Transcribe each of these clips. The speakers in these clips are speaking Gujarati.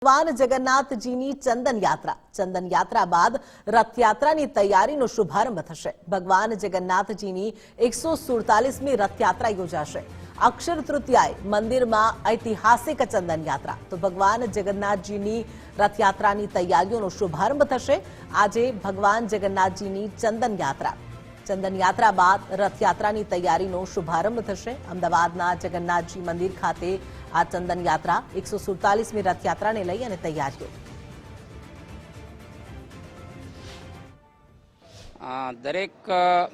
ભગવાન જગન્નાથજીની ચંદન યાત્રા બાદ રથયાત્રાની તૈયારીનો શુભારંભ થશે। ભગવાન જગન્નાથજીની 147મી રથયાત્રા યોજાશે। અક્ષર તૃતીયાએ મંદિરમાં ઐતિહાસિક ચંદન યાત્રા। તો ભગવાન જગન્નાથજીની રથયાત્રાની તૈયારીઓનો શુભારંભ થશે। આજે ભગવાન જગન્નાથજીની ચંદન યાત્રા બાદ રથયાત્રાની તૈયારીનો શુભારંભ થશે। અમદાવાદના જગન્નાથજી મંદિર ખાતે આ ચંદન યાત્રા 147મી રથયાત્રાને લઈ અને તૈયારીઓ। દરેક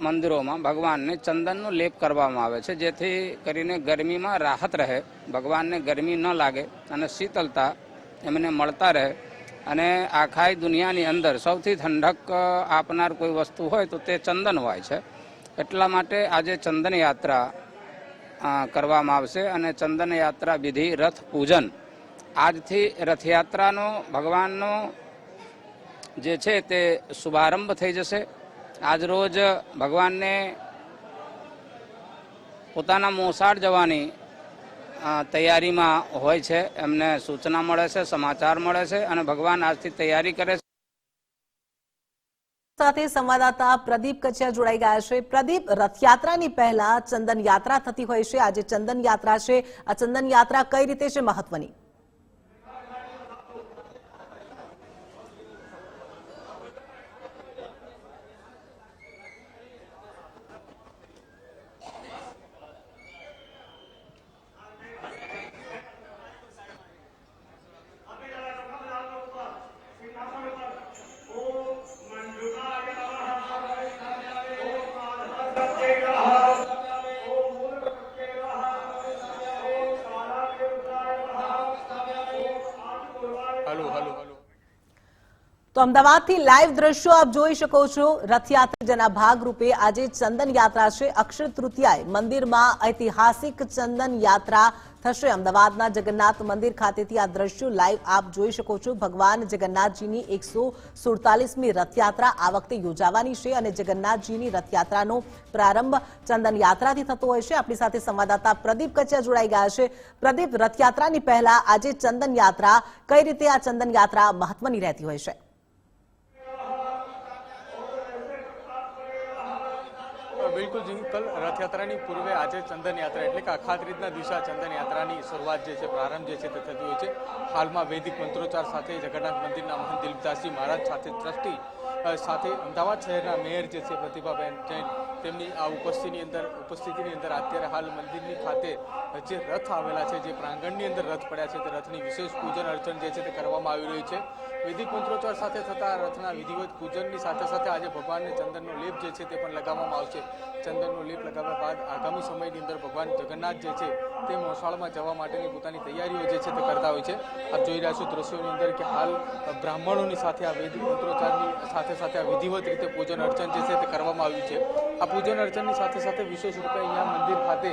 મંદિરોમાં ભગવાનને ચંદનનો લેપ કરવામાં આવે છે, જેથી કરીને ગરમીમાં રાહત રહે, ભગવાનને ગરમી ન લાગે અને શીતળતા એમને મળતા રહે। અને આખા દુનિયાની અંદર સૌથી ઠંડક આપનાર કોઈ વસ્તુ હોય તો તે ચંદન હોય છે। એટલા માટે આજે ચંદન યાત્રા કરવામાં આવશે અને ચંદન યાત્રા વિધિ રથ પૂજન આજથી રથયાત્રાનો ભગવાનનો જે છે તે શુભારંભ થઈ જશે। આજ રોજ ભગવાનને પોતાના મોસાળ જવાની તૈયારીમાં હોય છે, એમને સૂચના મળે છે, સમાચાર મળે છે અને ભગવાન આજથી તૈયારી કરે છે। સાથે સંવાદદાતા પ્રદીપ કચિયા જોડાઈ ગયા છે। પ્રદીપ, રથયાત્રાની પહેલા ચંદન યાત્રા થતી હોય છે, આજે ચંદન યાત્રા છે, આ ચંદન યાત્રા કઈ રીતે છે મહત્વની? તો અમદાવાદથી લાઈવ દ્રશ્યો આપ જોઈ શકો છો। રથયાત્રાના ભાગરૂપે આજે ચંદન યાત્રા છે। અક્ષર તૃતીયાએ મંદિરમાં ઐતિહાસિક ચંદન યાત્રા થશે। અમદાવાદના જગન્નાથ મંદિર ખાતેથી આ દ્રશ્યો લાઈવ આપ જોઈ શકો છો। ભગવાન જગન્નાથજીની 147મી રથયાત્રા આ વખતે યોજાવાની છે અને જગન્નાથજીની રથયાત્રાનો પ્રારંભ ચંદન યાત્રાથી થતો હોય છે। આપણી સાથે સંવાદદાતા પ્રદીપ કચિયા જોડાઈ ગયા છે। પ્રદીપ, રથયાત્રાની પહેલા આજે ચંદન યાત્રા, કઈ રીતે આ ચંદન યાત્રા મહત્વની રહેતી હોય છે? બિલકુલ કલ રથયાત્રાની પૂર્વે આજે ચંદન યાત્રા એટલે કે અખાત્રીજના દિવસે ચંદન યાત્રાની શરૂઆત જે છે, પ્રારંભ જે છે તે થતી હોય છે। હાલમાં વૈદિક મંત્રોચ્ચાર સાથે જગન્નાથ મંદિરના મહંત દિલીપદાસજી મહારાજ સાથે ટ્રસ્ટી સાથે અમદાવાદ શહેરના મેયર જે છે પ્રતિભાબેન જૈન, તેમની આ ઉપસ્થિતિની અંદર અત્યારે હાલ મંદિરની ખાતે જે રથ આવેલા છે, જે પ્રાંગણની અંદર રથ પડ્યા છે, તે રથની વિશેષ પૂજન અર્ચન જે છે તે કરવામાં આવી રહ્યું છે। વૈદિક મંત્રોચ્ચાર સાથે થતા રથના વિધિવત પૂજનની સાથે સાથે આજે ભગવાનને ચંદનનો લેપ જે છે તે પણ લગાવવામાં આવશે। ચંદનનો લેપ લગાવ્યા બાદ આગામી સમયની અંદર ભગવાન જગન્નાથ જે છે તે મોસાળમાં જવા માટેની પોતાની તૈયારીઓ જે છે તે કરતા હોય છે। આપ જોઈ રહ્યા છો દ્રશ્યોની અંદર કે હાલ બ્રાહ્મણોની સાથે આ વૈદિક મંત્રોચ્ચારની સાથે આ વિધિવત રીતે પૂજન અર્ચન જે છે તે કરવામાં આવ્યું છે। આ પૂજન અર્ચનની સાથે સાથે વિશેષ રૂપે અહીંયા મંદિર ખાતે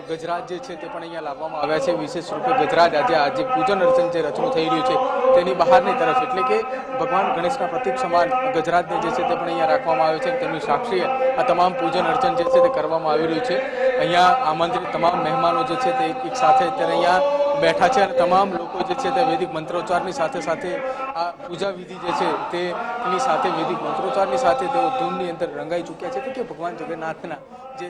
ગજરાજ જે છે તે પણ અહીંયા લાવવામાં આવ્યા છે। વિશેષ રૂપે ગજરાજ આજે પૂજન અર્ચન જે રથનું થઈ રહ્યું છે તેની બહારની તરફ એટલે કે ભગવાન ગણેશના પ્રતિક સમાન ગજરાજને જે છે તે પણ અહીંયા રાખવામાં આવ્યો છે। તેમની સાક્ષીએ આ તમામ પૂજન અર્ચન જે છે તે કરવામાં આવી રહ્યું છે। અહીંયા આમંત્રિત તમામ મહેમાનો જે છે તે એક સાથે અત્યારે અહીંયા બેઠા છે અને તમામ લોકો જે છે તે વૈદિક મંત્રોચ્ચારની સાથે આ પૂજા વિધિ જે છે તેની સાથે વૈદિક મંત્રોચ્ચારની સાથે તેઓ ધૂનની અંદર રંગાઈ ચૂક્યા છે। કે ભગવાન જગન્નાથના જે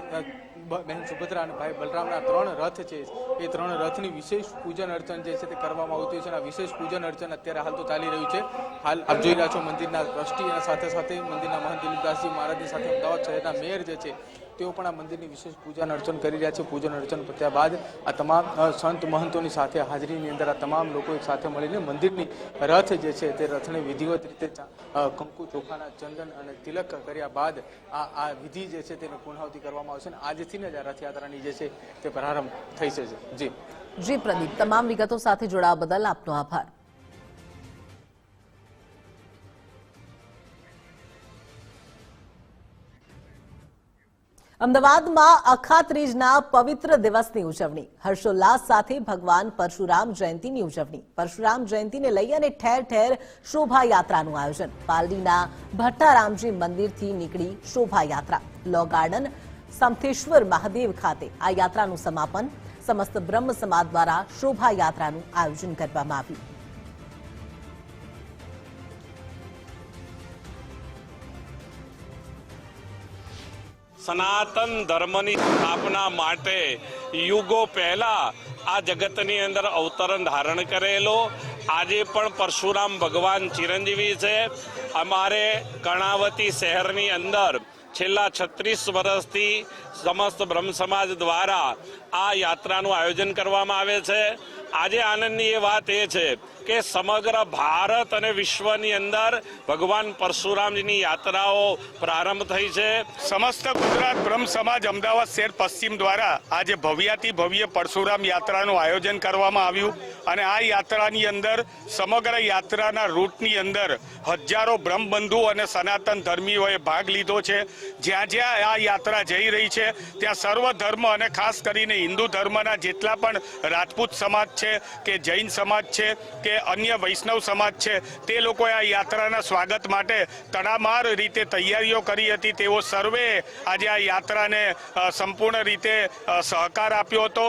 બહેન સુભદ્રા અને ભાઈ બલરામના 3 રથ છે, એ 3 રથની વિશેષ પૂજન અર્ચન જે છે તે કરવામાં આવતું છે અને આ વિશેષ પૂજન અર્ચન અત્યારે હાલ તો ચાલી રહ્યું છે। હાલ આપ જોઈ રહ્યા છો મંદિરના ટ્રસ્ટી અને સાથે મંદિરના મહંત દિલીપદાસજી મહારાજની સાથે અમદાવાદ શહેરના મેયર જે છે તેઓ પણ આ મંદિરની વિશેષ પૂજન અર્ચન કરી રહ્યા છે। પૂજન અર્ચન પત્યા બાદ આ તમામ સંત મહંતોની સાથે હાજરીની અંદર આ તમામ લોકો એક સાથે મળીને મંદિરની રથ જે છે તે રથને વિધિવત રીતે કંકુ, ચોખાના ચંદન અને તિલક કર્યા બાદ આ વિધિ જે છે તેને પૂર્ણાહુતિ કરવામાં આવશે અને આજથી જ આ રથયાત્રાની જે છે તે પ્રારંભ થઈ છે। જી પ્રદીપ, તમામ વિગતો સાથે જોડાવા બદલ આપનો આભાર। અમદાવાદમાં અખાત્રીજના પવિત્ર દિવસની ઉજવણી, હર્ષોલ્લાસ સાથે ભગવાન પરશુરામ જયંતિની ઉજવણી। પરશુરામ જયંતિને લઈ અને ઠેર ઠેર શોભાયાત્રાનું આયોજન। પાલડીના ભટ્ટારામજી મંદિરથી નીકળી શોભાયાત્રા લો ગાર્ડન સમથેશ્વર મહાદેવ ખાતે આ યાત્રાનું સમાપન। સમસ્ત બ્રહ્મ સમાજ દ્વારા શોભાયાત્રાનું આયોજન કરવામાં આવ્યું। સનાતન ધર્મની સ્થાપના માટે યુગો પહેલા આ જગતની અંદર અવતરણ ધારણ કરેલો આજે પણ પરશુરામ ભગવાન ચિરંજીવી છે. અમારે કર્ણાવતી શહેરની અંદર છેલ્લા 36 વર્ષથી સમસ્ત બ્રહ્મ સમાજ દ્વારા આ યાત્રાનું આયોજન કરવામાં આવે છે. આજે આનંદની એ વાત એ છે કે સમગ્ર ભારત અને વિશ્વની અંદર ભગવાન પરશુરામજીની યાત્રાઓ પ્રારંભ થઈ છે. સમસ્ત ગુજરાત બ્રહ્મ સમાજ અમદાવાદ શહેર પશ્ચિમ દ્વારા આજે ભવ્યાતિ ભવ્ય પરશુરામ યાત્રાનું આયોજન કરવામાં આવ્યું અને આ યાત્રાની અંદર સમગ્ર યાત્રાના રૂટની અંદર હજારો બ્રહ્મબંધુ અને સનાતન ધર્મીઓએ ભાગ લીધો છે. જ્યાં જ્યાં આ યાત્રા જઈ રહી છે ત્યાં સર્વ ધર્મ અને ખાસ કરીને હિન્દુ ધર્મના જેટલા પણ રાજપૂત સમાજ છે કે જૈન સમાજ છે કે અન્ય વૈષ્ણવ સમાજ છે તે લોકોએ આ યાત્રાના સ્વાગત માટે તડામાર રીતે તૈયારીઓ કરી હતી. તેઓ સર્વે આજે આ યાત્રાને સંપૂર્ણ રીતે સહકાર આપ્યો હતો.